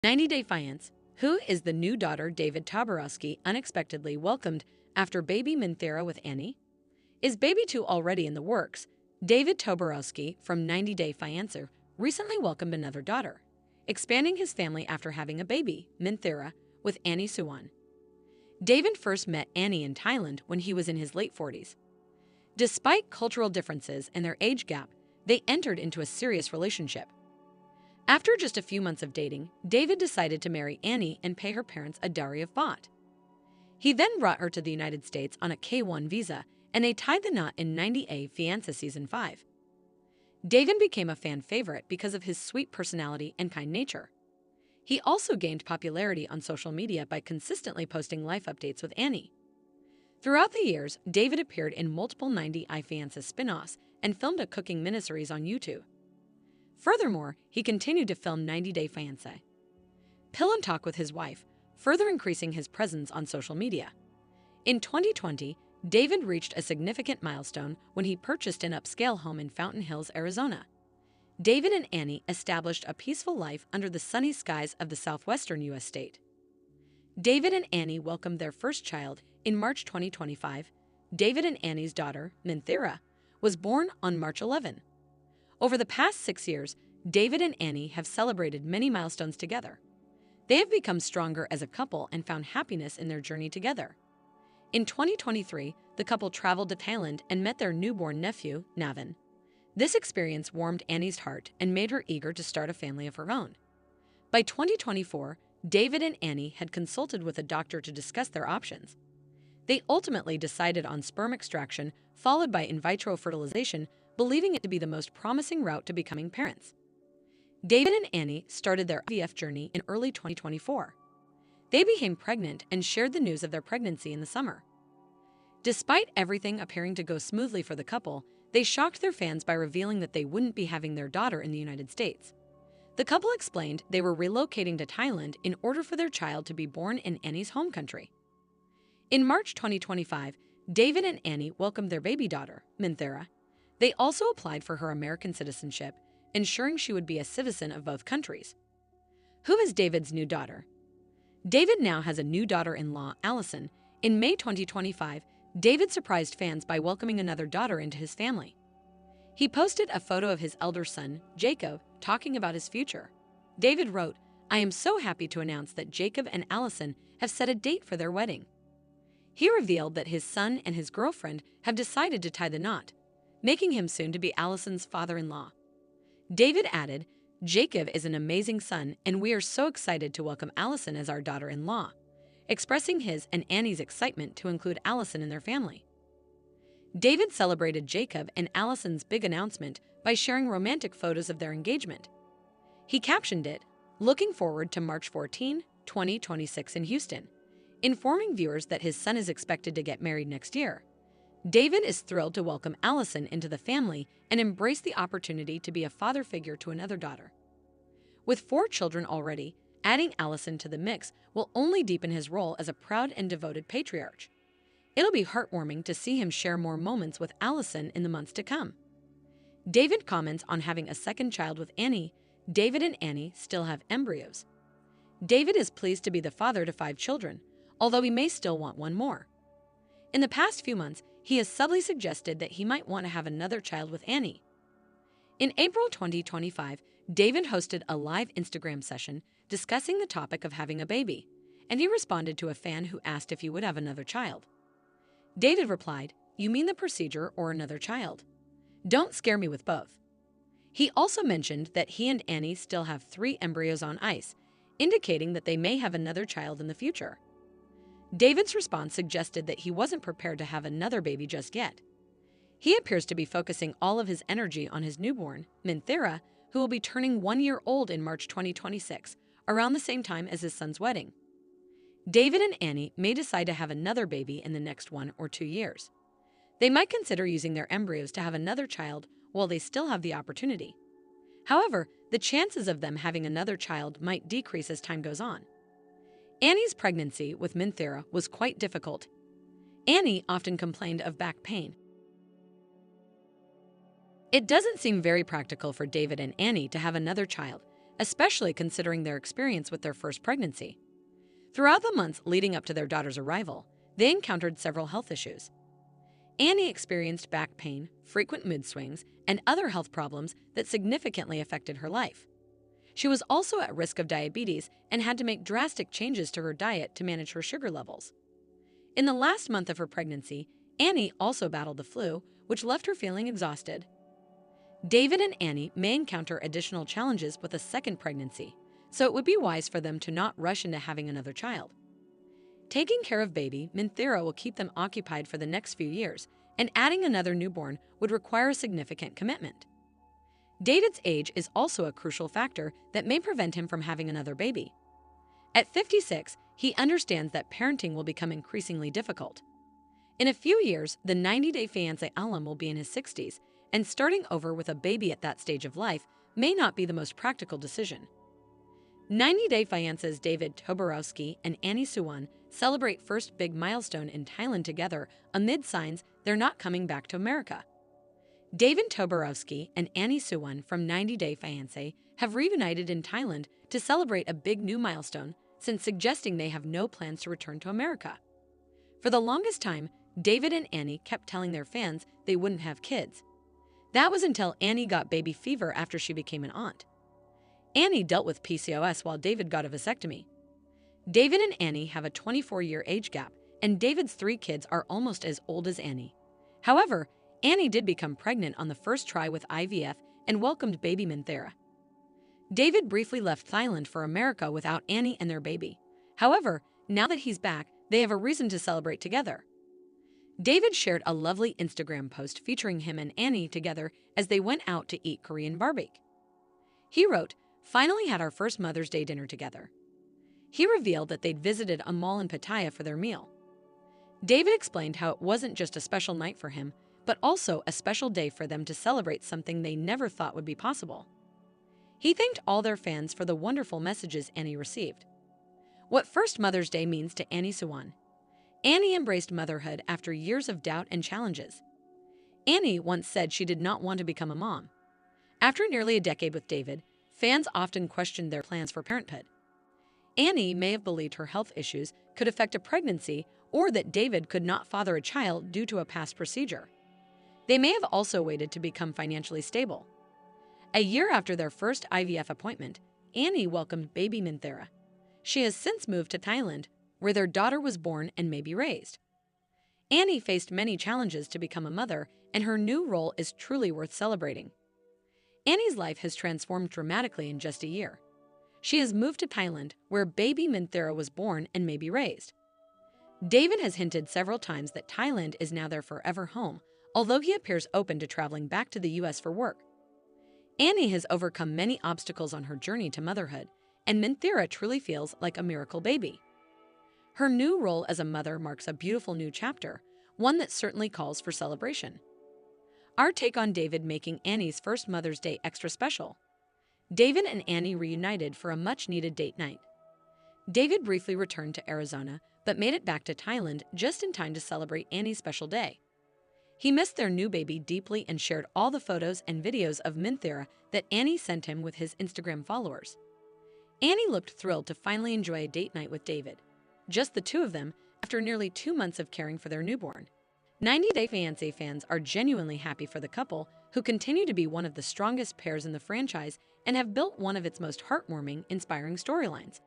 90 Day Fiance. Who is the new daughter David Toborowski unexpectedly welcomed after baby Minthera with Annie? Is baby 2 already in the works? David Toborowski from 90 Day Fiance recently welcomed another daughter, expanding his family after having a baby, Minthera, with Annie Suwon. David first met Annie in Thailand when he was in his late 40s. Despite cultural differences and their age gap, they entered into a serious relationship. After just a few months of dating, David decided to marry Annie and pay her parents a dowry of baht. He then brought her to the United States on a K-1 visa, and they tied the knot in 90 Fiancé Season 5. David became a fan favorite because of his sweet personality and kind nature. He also gained popularity on social media by consistently posting life updates with Annie. Throughout the years, David appeared in multiple 90 Fiancé spin-offs and filmed a cooking miniseries on YouTube. Furthermore, he continued to film 90 Day Fiancé, Pill and Talk with his wife, further increasing his presence on social media. In 2020, David reached a significant milestone when he purchased an upscale home in Fountain Hills, Arizona. David and Annie established a peaceful life under the sunny skies of the southwestern U.S. state. David and Annie welcomed their first child in March 2025. David and Annie's daughter, Minthera, was born on March 11. Over the past 6 years, David and Annie have celebrated many milestones together. They have become stronger as a couple and found happiness in their journey together. In 2023, the couple traveled to Thailand and met their newborn nephew, Navin. This experience warmed Annie's heart and made her eager to start a family of her own. By 2024, David and Annie had consulted with a doctor to discuss their options. They ultimately decided on sperm extraction, followed by in vitro fertilization, believing it to be the most promising route to becoming parents. David and Annie started their IVF journey in early 2024. They became pregnant and shared the news of their pregnancy in the summer. Despite everything appearing to go smoothly for the couple, they shocked their fans by revealing that they wouldn't be having their daughter in the United States. The couple explained they were relocating to Thailand in order for their child to be born in Annie's home country. In March 2025, David and Annie welcomed their baby daughter, Minthera. They also applied for her American citizenship, ensuring she would be a citizen of both countries. Who is David's new daughter? David now has a new daughter-in-law, Allison. In May 2025, David surprised fans by welcoming another daughter into his family. He posted a photo of his elder son, Jacob, talking about his future. David wrote, "I am so happy to announce that Jacob and Allison have set a date for their wedding." He revealed that his son and his girlfriend have decided to tie the knot, making him soon to be Allison's father-in-law. David added, "Jacob is an amazing son, and we are so excited to welcome Allison as our daughter-in-law," expressing his and Annie's excitement to include Allison in their family. David celebrated Jacob and Allison's big announcement by sharing romantic photos of their engagement. He captioned it, "Looking forward to March 14, 2026 in Houston," informing viewers that his son is expected to get married next year. David is thrilled to welcome Allison into the family and embrace the opportunity to be a father figure to another daughter. With 4 children already, adding Allison to the mix will only deepen his role as a proud and devoted patriarch. It'll be heartwarming to see him share more moments with Allison in the months to come. David comments on having a second child with Annie. David and Annie still have embryos. David is pleased to be the father to 5 children, although he may still want one more. In the past few months, he has subtly suggested that he might want to have another child with Annie. In April 2025, David hosted a live Instagram session discussing the topic of having a baby, and he responded to a fan who asked if he would have another child. David replied, "You mean the procedure or another child? Don't scare me with both." He also mentioned that he and Annie still have 3 embryos on ice, indicating that they may have another child in the future. David's response suggested that he wasn't prepared to have another baby just yet. He appears to be focusing all of his energy on his newborn, Minthera, who will be turning 1 year old in March 2026, around the same time as his son's wedding. David and Annie may decide to have another baby in the next 1 or 2 years. They might consider using their embryos to have another child while they still have the opportunity. However, the chances of them having another child might decrease as time goes on. Annie's pregnancy with Minthera was quite difficult. Annie often complained of back pain. It doesn't seem very practical for David and Annie to have another child, especially considering their experience with their first pregnancy. Throughout the months leading up to their daughter's arrival, they encountered several health issues. Annie experienced back pain, frequent mood swings, and other health problems that significantly affected her life. She was also at risk of diabetes and had to make drastic changes to her diet to manage her sugar levels. In the last month of her pregnancy, Annie also battled the flu, which left her feeling exhausted. David and Annie may encounter additional challenges with a second pregnancy, so it would be wise for them to not rush into having another child. Taking care of baby Minthera will keep them occupied for the next few years, and adding another newborn would require a significant commitment. David's age is also a crucial factor that may prevent him from having another baby. At 56, he understands that parenting will become increasingly difficult. In a few years, the 90-day fiancé alum will be in his 60s, and starting over with a baby at that stage of life may not be the most practical decision. 90-day fiancés David Toborowski and Annie Suwon celebrate first big milestone in Thailand together amid signs they're not coming back to America. David Toborowski and Annie Suwon from 90 Day Fiancé have reunited in Thailand to celebrate a big new milestone, since suggesting they have no plans to return to America. For the longest time, David and Annie kept telling their fans they wouldn't have kids. That was until Annie got baby fever after she became an aunt. Annie dealt with PCOS while David got a vasectomy. David and Annie have a 24-year age gap, and David's 3 kids are almost as old as Annie. However, Annie did become pregnant on the first try with IVF and welcomed baby Minthera. David briefly left Thailand for America without Annie and their baby. However, now that he's back, they have a reason to celebrate together. David shared a lovely Instagram post featuring him and Annie together as they went out to eat Korean barbecue. He wrote, "Finally had our first Mother's Day dinner together." He revealed that they'd visited a mall in Pattaya for their meal. David explained how it wasn't just a special night for him, but also a special day for them to celebrate something they never thought would be possible. He thanked all their fans for the wonderful messages Annie received. What first Mother's Day means to Annie Suwon. Annie embraced motherhood after years of doubt and challenges. Annie once said she did not want to become a mom. After nearly a decade with David, fans often questioned their plans for parenthood. Annie may have believed her health issues could affect a pregnancy or that David could not father a child due to a past procedure. They may have also waited to become financially stable. A year after their first IVF appointment, Annie welcomed baby Minthera. She has since moved to Thailand, where their daughter was born and may be raised. Annie faced many challenges to become a mother, and her new role is truly worth celebrating. Annie's life has transformed dramatically in just a year. She has moved to Thailand, where baby Minthera was born and may be raised. David has hinted several times that Thailand is now their forever home, although he appears open to traveling back to the US for work. Annie has overcome many obstacles on her journey to motherhood, and Minthera truly feels like a miracle baby. Her new role as a mother marks a beautiful new chapter, one that certainly calls for celebration. Our take on David making Annie's first Mother's Day extra special. David and Annie reunited for a much-needed date night. David briefly returned to Arizona, but made it back to Thailand just in time to celebrate Annie's special day. He missed their new baby deeply and shared all the photos and videos of Minthera that Annie sent him with his Instagram followers. Annie looked thrilled to finally enjoy a date night with David, just the two of them, after nearly 2 months of caring for their newborn. 90 Day Fiancé fans are genuinely happy for the couple, who continue to be one of the strongest pairs in the franchise and have built one of its most heartwarming, inspiring storylines.